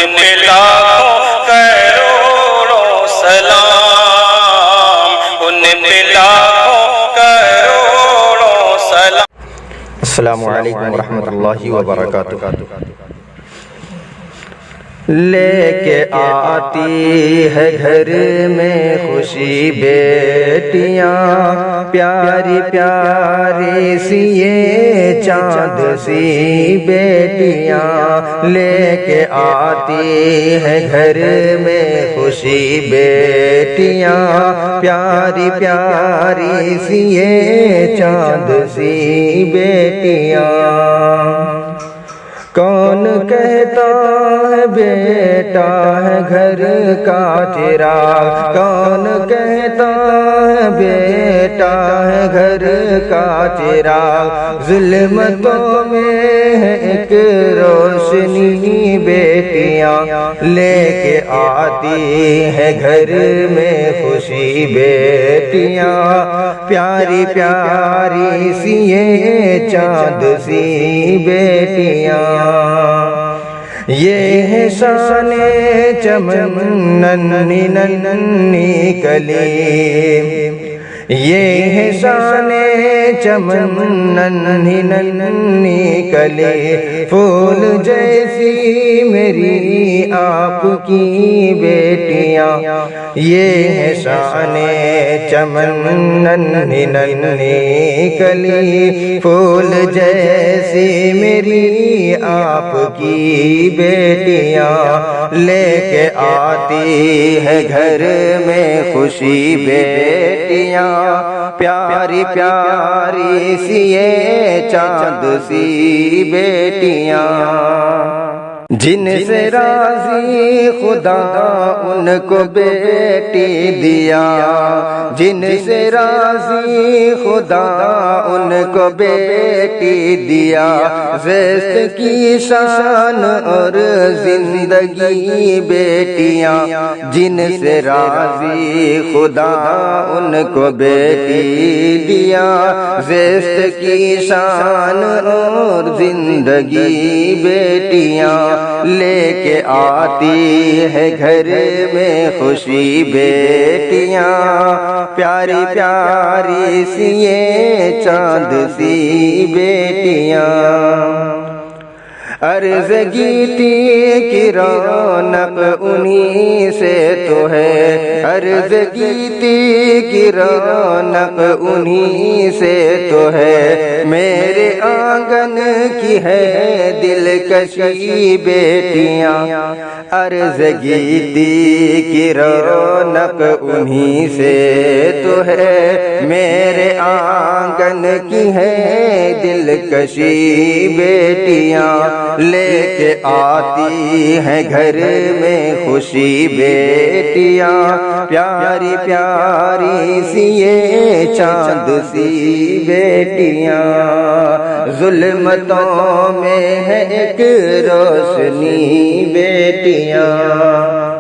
پہ لاکھوں کروڑوں سلام، ان پہ لاکھوں کروڑوں سلام۔ السلام علیکم ورحمۃ اللہ وبرکاتہ۔ لے کے آتی ہے گھر میں خوشی بیٹیاں، پیاری پیاری سی یہ چاند سی بیٹیاں، لے کے آتی ہے گھر میں خوشی بیٹیاں، پیاری پیاری سی یہ چاند سی بیٹیاں۔ کون کہتا ہے بیٹا ہے گھر کا چراغ، کون کہتا ہے بیٹا ہے گھر کا چراغ، ظلمتوں میں ہے ایک روشنی بیٹیاں، لے کے آتی ہے گھر میں خوشی بیٹیاں، پیاری پیاری سی یہ چاند سی بیٹیاں۔ یہ ہے شان چمن ننھی ننھی کلی، یہ ہے شان چمن ننھی ننھی کلی، پھول جیسی میری آپ کی بیٹیاں، یہ ہے شان چمن ننھی ننھی کلی، پھول جیسی میری آپ کی بیٹیاں، لے کے آتی ہے گھر میں خوشی بیٹیاں، پیاری پیاری سی یہ چاند سی بیٹیاں۔ جن سے راضی خدا ان کو بیٹی دیا، جن سے راضی خدا ان کو بیٹی دیا، زیست کی شان اور زندگی بیٹیاں، جن سے راضی خدا ان کو بیٹی دیا، زیست کی شان اور زندگی بیٹیاں، لے کے آتی ہے گھر میں خوشی بیٹیاں، پیاری پیاری سی یہ چاند سی بیٹیاں۔ عرض گیتی کی رونق انہی سے تو ہے، عرض گیتی کی رونق انہی سے تو ہے، میرے آنگن کی ہے دلکشی بیٹیاں، عرض گیتی کی رونق انہی سے تو ہے، میرے آنگن کی ہے دلکشی بیٹیاں، لے کے آتی ہے گھر میں خوشی بیٹیاں، پیاری پیاری سی یہ چاند سی بیٹیاں، ظلمتوں میں ہے ایک روشنی بیٹیاں۔